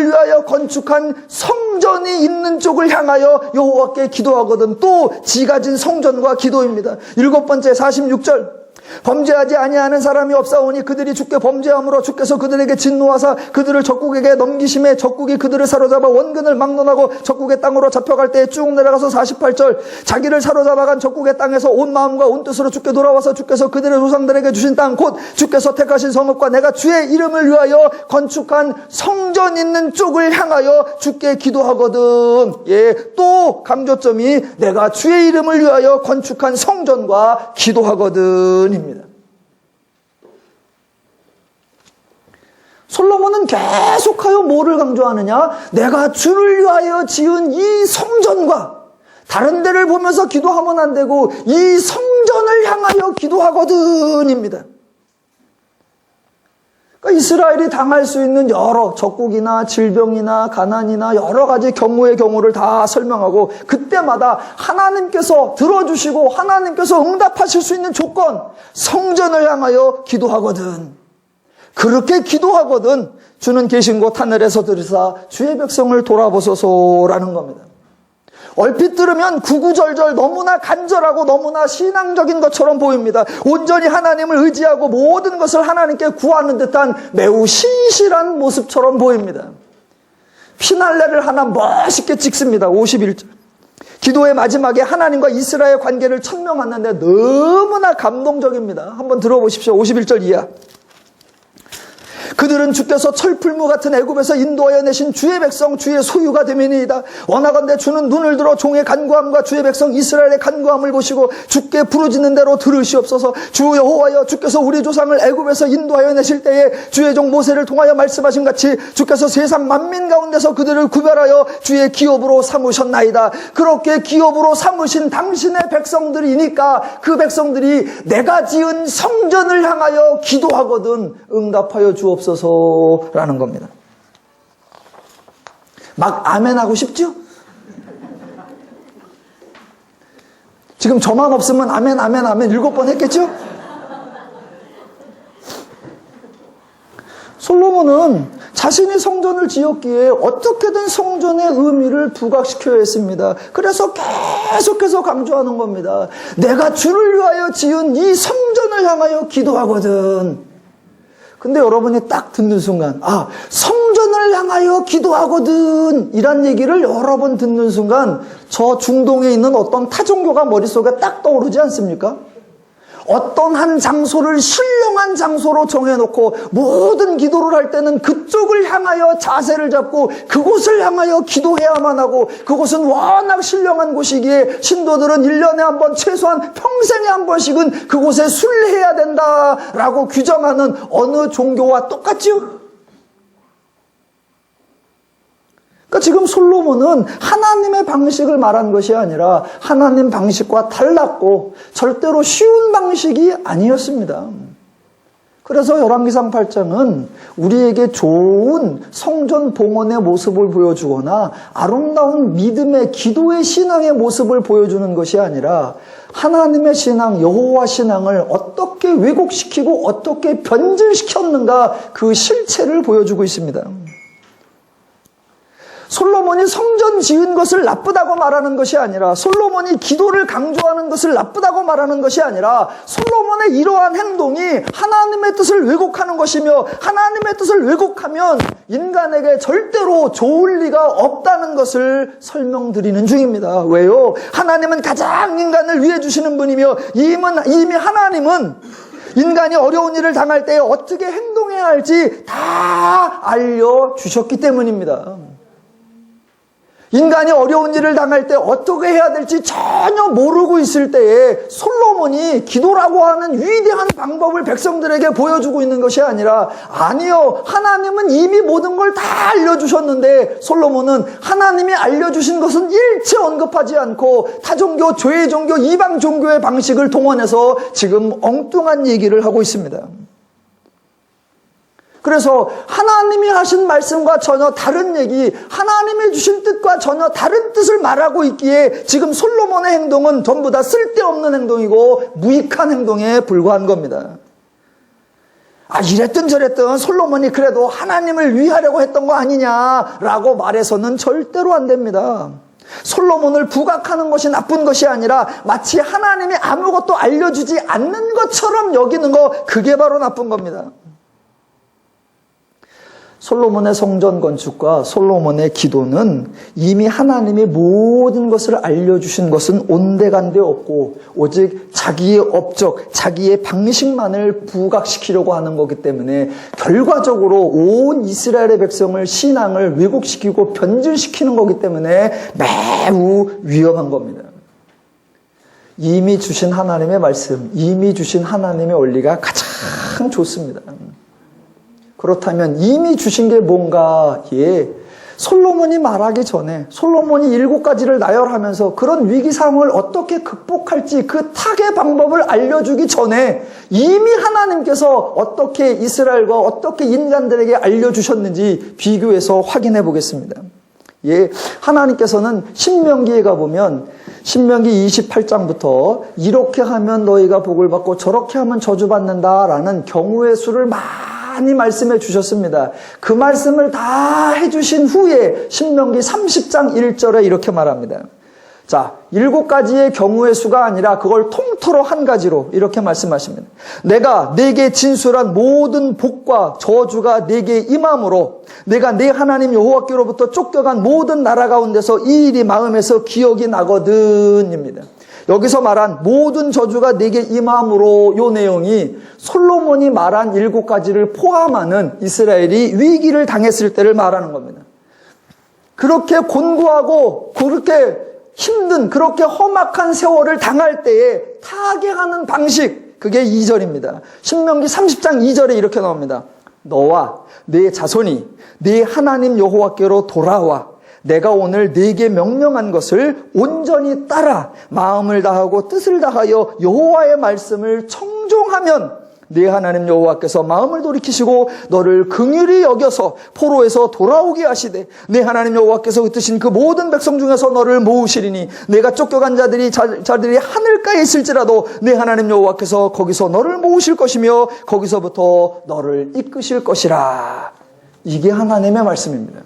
위하여 건축한 성전이 있는 쪽을 향하여 여호와께 기도하거든. 또 지가 진 성전과 기도입니다. 일곱 번째 46절. 범죄하지 아니하는 사람이 없사오니 그들이 주께 범죄함으로 주께서 그들에게 진노하사 그들을 적국에게 넘기심에 적국이 그들을 사로잡아 원근을 막론하고 적국의 땅으로 잡혀갈 때에 쭉 내려가서 48절. 자기를 사로잡아간 적국의 땅에서 온 마음과 온 뜻으로 주께 돌아와서 주께서 그들의 조상들에게 주신 땅 곧 주께서 택하신 성읍과 내가 주의 이름을 위하여 건축한 성전 있는 쪽을 향하여 주께 기도하거든. 예, 또 강조점이 내가 주의 이름을 위하여 건축한 성전과 기도하거든 입니다. 솔로몬은 계속하여 뭐를 강조하느냐? 내가 주를 위하여 지은 이 성전과 다른 데를 보면서 기도하면 안 되고 이 성전을 향하여 기도하거든입니다. 그러니까 이스라엘이 당할 수 있는 여러 적국이나 질병이나 가난이나 여러 가지 경우를 다 설명하고 그때마다 하나님께서 들어주시고 하나님께서 응답하실 수 있는 조건, 성전을 향하여 기도하거든. 그렇게 기도하거든 주는 계신 곳 하늘에서 들으사 주의 백성을 돌아보소서라는 겁니다. 얼핏 들으면 구구절절 너무나 간절하고 너무나 신앙적인 것처럼 보입니다. 온전히 하나님을 의지하고 모든 것을 하나님께 구하는 듯한 매우 신실한 모습처럼 보입니다. 피날레를 하나 멋있게 찍습니다. 51절. 기도의 마지막에 하나님과 이스라엘 관계를 천명하는데 너무나 감동적입니다. 한번 들어보십시오. 51절 이하. 그들은 주께서 철풀무 같은 애굽에서 인도하여 내신 주의 백성 주의 소유가 되매니이다. 원하건대 주는 눈을 들어 종의 간구함과 주의 백성 이스라엘의 간구함을 보시고 주께 부르짖는 대로 들으시옵소서. 주 여호와여, 주께서 우리 조상을 애굽에서 인도하여 내실 때에 주의 종 모세를 통하여 말씀하신 같이 주께서 세상 만민 가운데서 그들을 구별하여 주의 기업으로 삼으셨나이다. 그렇게 기업으로 삼으신 당신의 백성들이니까 그 백성들이 내가 지은 성전을 향하여 기도하거든 응답하여 주옵소서 라는 겁니다. 막 아멘 하고 싶죠? 지금 저만 없으면 아멘 아멘 아멘 7번 했겠죠? 솔로몬은 자신이 성전을 지었기에 어떻게든 성전의 의미를 부각시켜야 했습니다. 그래서 계속해서 강조하는 겁니다. 내가 주를 위하여 지은 이 성전을 향하여 기도하거든. 근데 여러분이 딱 듣는 순간, 아, 성전을 향하여 기도하거든 이란 얘기를 여러 번 듣는 순간 저 중동에 있는 어떤 타종교가 머릿속에 딱 떠오르지 않습니까? 어떤 한 장소를 신령한 장소로 정해놓고 모든 기도를 할 때는 그쪽을 향하여 자세를 잡고 그곳을 향하여 기도해야만 하고, 그곳은 워낙 신령한 곳이기에 신도들은 1년에 한 번, 최소한 평생에 한 번씩은 그곳에 순례해야 된다라고 규정하는 어느 종교와 똑같지요? 그러니까 지금 솔로몬은 하나님의 방식을 말한 것이 아니라 하나님 방식과 달랐고 절대로 쉬운 방식이 아니었습니다. 그래서 열왕기상 8장은 우리에게 좋은 성전 봉헌의 모습을 보여주거나 아름다운 믿음의 기도의 신앙의 모습을 보여주는 것이 아니라 하나님의 신앙, 여호와 신앙을 어떻게 왜곡시키고 어떻게 변질시켰는가 그 실체를 보여주고 있습니다. 솔로몬이 성전 지은 것을 나쁘다고 말하는 것이 아니라, 솔로몬이 기도를 강조하는 것을 나쁘다고 말하는 것이 아니라, 솔로몬의 이러한 행동이 하나님의 뜻을 왜곡하는 것이며, 하나님의 뜻을 왜곡하면 인간에게 절대로 좋을 리가 없다는 것을 설명드리는 중입니다. 왜요? 하나님은 가장 인간을 위해 주시는 분이며, 이미 하나님은 인간이 어려운 일을 당할 때 어떻게 행동해야 할지 다 알려주셨기 때문입니다. 인간이 어려운 일을 당할 때 어떻게 해야 될지 전혀 모르고 있을 때에 솔로몬이 기도라고 하는 위대한 방법을 백성들에게 보여주고 있는 것이 아니라, 아니요, 하나님은 이미 모든 걸 다 알려주셨는데 솔로몬은 하나님이 알려주신 것은 일체 언급하지 않고 타종교, 죄종교, 이방 종교의 방식을 동원해서 지금 엉뚱한 얘기를 하고 있습니다. 그래서 하나님이 하신 말씀과 전혀 다른 얘기, 하나님이 주신 뜻과 전혀 다른 뜻을 말하고 있기에 지금 솔로몬의 행동은 전부 다 쓸데없는 행동이고 무익한 행동에 불과한 겁니다. 아, 이랬든 저랬든 솔로몬이 그래도 하나님을 위하려고 했던 거 아니냐라고 말해서는 절대로 안 됩니다. 솔로몬을 부각하는 것이 나쁜 것이 아니라 마치 하나님이 아무것도 알려주지 않는 것처럼 여기는 거, 그게 바로 나쁜 겁니다. 솔로몬의 성전 건축과 솔로몬의 기도는 이미 하나님이 모든 것을 알려주신 것은 온데간데 없고 오직 자기의 업적, 자기의 방식만을 부각시키려고 하는 거기 때문에 결과적으로 온 이스라엘의 백성을, 신앙을 왜곡시키고 변질시키는 거기 때문에 매우 위험한 겁니다. 이미 주신 하나님의 말씀, 이미 주신 하나님의 원리가 가장 좋습니다. 그렇다면 이미 주신 게 뭔가? 솔로몬이 말하기 전에, 솔로몬이 7가지를 나열하면서 그런 위기 상황을 어떻게 극복할지 그 타개 방법을 알려주기 전에 이미 하나님께서 어떻게 이스라엘과 어떻게 인간들에게 알려주셨는지 비교해서 확인해 보겠습니다. 하나님께서는 신명기에 가보면 신명기 28장부터 이렇게 하면 너희가 복을 받고 저렇게 하면 저주받는다라는 경우의 수를 많이 많이 말씀해 주셨습니다. 그 말씀을 다 해주신 후에 신명기 30장 1절에 이렇게 말합니다. 자, 7가지의 경우의 수가 아니라 그걸 통틀어 한 가지로 이렇게 말씀하십니다. 내가 네게 진술한 모든 복과 저주가 네게 임함으로 내가 네 하나님 여호와께로부터 쫓겨간 모든 나라 가운데서 이 일이 마음에서 기억이 나거든입니다. 여기서 말한 모든 저주가 네게 임함으로 요 내용이 솔로몬이 말한 7가지를 포함하는 이스라엘이 위기를 당했을 때를 말하는 겁니다. 그렇게 곤고하고 그렇게 힘든 그렇게 험악한 세월을 당할 때에 타개하는 방식, 그게 2절입니다. 신명기 30장 2절에 이렇게 나옵니다. 너와 네 자손이 네 하나님 여호와께로 돌아와 내가 오늘 네게 명령한 것을 온전히 따라 마음을 다하고 뜻을 다하여 여호와의 말씀을 청종하면 네 하나님 여호와께서 마음을 돌이키시고 너를 긍휼히 여겨서 포로에서 돌아오게 하시되 네 하나님 여호와께서 흩으신 그 모든 백성 중에서 너를 모으시리니 내가 쫓겨간 자들이 하늘가에 있을지라도 네 하나님 여호와께서 거기서 너를 모으실 것이며 거기서부터 너를 이끄실 것이라. 이게 하나님의 말씀입니다.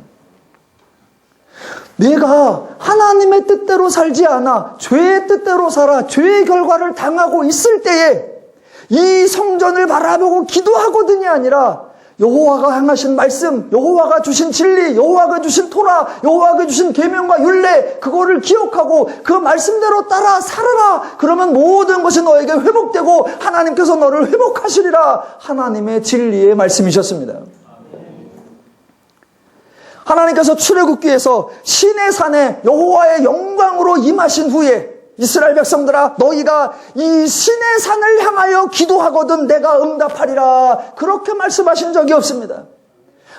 내가 하나님의 뜻대로 살지 않아 죄의 뜻대로 살아 죄의 결과를 당하고 있을 때에 이 성전을 바라보고 기도하거든이 아니라 여호와가 행하신 말씀, 여호와가 주신 진리, 여호와가 주신 토라, 여호와가 주신 계명과 율례, 그거를 기억하고 그 말씀대로 따라 살아라. 그러면 모든 것이 너에게 회복되고 하나님께서 너를 회복하시리라. 하나님의 진리의 말씀이셨습니다. 하나님께서 출애굽기에서 시내 산에 여호와의 영광으로 임하신 후에 이스라엘 백성들아 너희가 이 시내 산을 향하여 기도하거든 내가 응답하리라. 그렇게 말씀하신 적이 없습니다.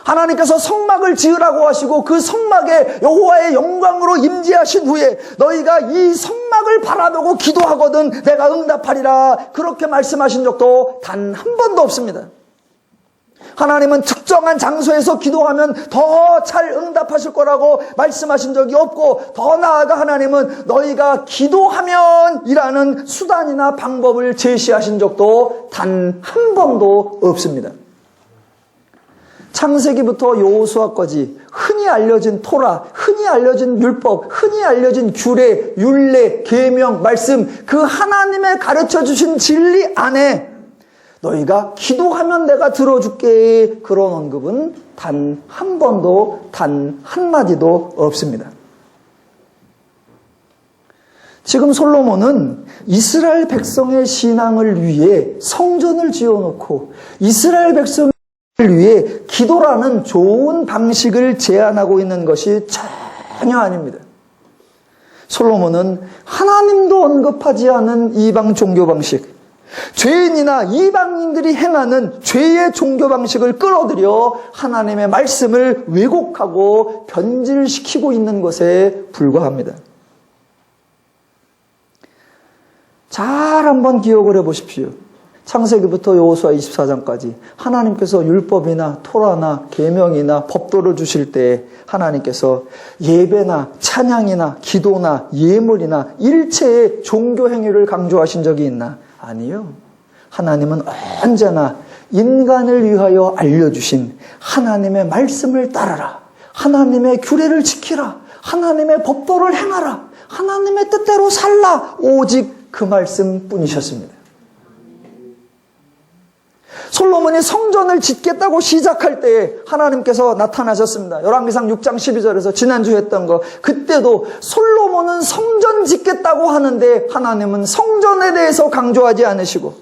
하나님께서 성막을 지으라고 하시고 그 성막에 여호와의 영광으로 임재하신 후에 너희가 이 성막을 바라보고 기도하거든 내가 응답하리라. 그렇게 말씀하신 적도 단 한 번도 없습니다. 하나님은 특정한 장소에서 기도하면 더 잘 응답하실 거라고 말씀하신 적이 없고 더 나아가 하나님은 너희가 기도하면 이라는 수단이나 방법을 제시하신 적도 단 한 번도 없습니다. 창세기부터 여호수아까지 흔히 알려진 토라, 흔히 알려진 율법, 흔히 알려진 규례, 율례, 계명, 말씀 그 하나님의 가르쳐 주신 진리 안에 너희가 기도하면 내가 들어줄게 그런 언급은 단 한 번도 단 한마디도 없습니다. 지금 솔로몬은 이스라엘 백성의 신앙을 위해 성전을 지어놓고 이스라엘 백성을 위해 기도라는 좋은 방식을 제안하고 있는 것이 전혀 아닙니다. 솔로몬은 하나님도 언급하지 않은 이방 종교 방식, 죄인이나 이방인들이 행하는 죄의 종교 방식을 끌어들여 하나님의 말씀을 왜곡하고 변질시키고 있는 것에 불과합니다. 잘 한번 기억을 해보십시오. 창세기부터 여호수아 24장까지 하나님께서 율법이나 토라나 계명이나 법도를 주실 때 하나님께서 예배나 찬양이나 기도나 예물이나 일체의 종교 행위를 강조하신 적이 있나? 아니요. 하나님은 언제나 인간을 위하여 알려주신 하나님의 말씀을 따르라. 하나님의 규례를 지키라. 하나님의 법도를 행하라. 하나님의 뜻대로 살라. 오직 그 말씀뿐이셨습니다. 솔로몬이 성전을 짓겠다고 시작할 때에 하나님께서 나타나셨습니다. 열왕기상 6장 12절에서 지난주에 했던 거, 그때도 솔로몬은 성전 짓겠다고 하는데 하나님은 성전에 대해서 강조하지 않으시고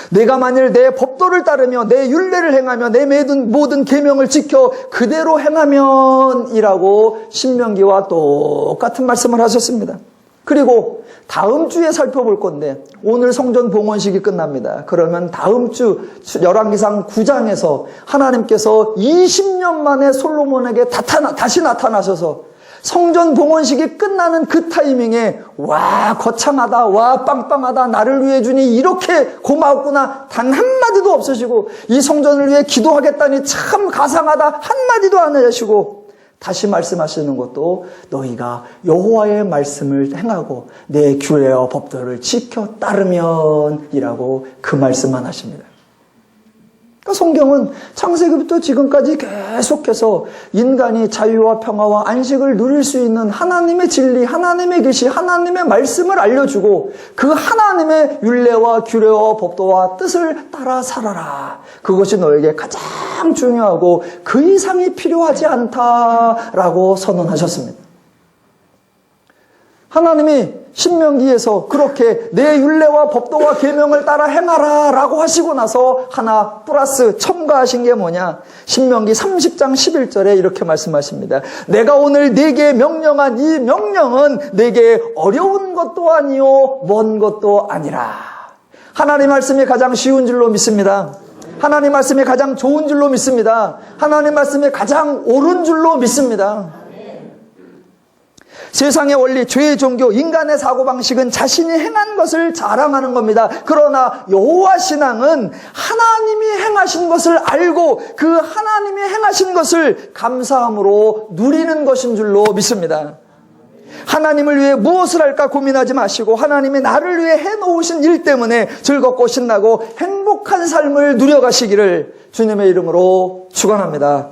내가 만일 내 법도를 따르며 내 율례를 행하며 내 모든 계명을 지켜 그대로 행하면 이라고 신명기와 똑같은 말씀을 하셨습니다. 그리고 다음 주에 살펴볼 건데 오늘 성전 봉헌식이 끝납니다. 그러면 다음 주 열왕기상 9장에서 하나님께서 20년 만에 솔로몬에게 다시 나타나셔서 성전 봉헌식이 끝나는 그 타이밍에 와 거창하다, 와 빵빵하다, 나를 위해 주니 이렇게 고마웠구나 단 한마디도 없으시고 이 성전을 위해 기도하겠다니 참 가상하다 한마디도 안 하시고 다시 말씀하시는 것도 너희가 여호와의 말씀을 행하고 내 규례와 법도를 지켜 따르면 이라고 그 말씀만 하십니다. 그러니까 성경은 창세기부터 지금까지 계속해서 인간이 자유와 평화와 안식을 누릴 수 있는 하나님의 진리, 하나님의 계시, 하나님의 말씀을 알려주고 그 하나님의 율례와 규례와 법도와 뜻을 따라 살아라. 그것이 너에게 가장 중요하고 그 이상이 필요하지 않다라고 선언하셨습니다. 하나님이 신명기에서 그렇게 내 율례와 법도와 계명을 따라 행하라 라고 하시고 나서 하나 플러스 첨가하신 게 뭐냐? 신명기 30장 11절에 이렇게 말씀하십니다. 내가 오늘 네게 명령한 이 명령은 네게 어려운 것도 아니요 먼 것도 아니라. 하나님 말씀이 가장 쉬운 줄로 믿습니다. 하나님 말씀이 가장 좋은 줄로 믿습니다. 하나님 말씀이 가장 옳은 줄로 믿습니다. 세상의 원리, 죄의 종교, 인간의 사고방식은 자신이 행한 것을 자랑하는 겁니다. 그러나 여호와 신앙은 하나님이 행하신 것을 알고 그 하나님이 행하신 것을 감사함으로 누리는 것인 줄로 믿습니다. 하나님을 위해 무엇을 할까 고민하지 마시고 하나님이 나를 위해 해놓으신 일 때문에 즐겁고 신나고 행복한 삶을 누려가시기를 주님의 이름으로 축원합니다.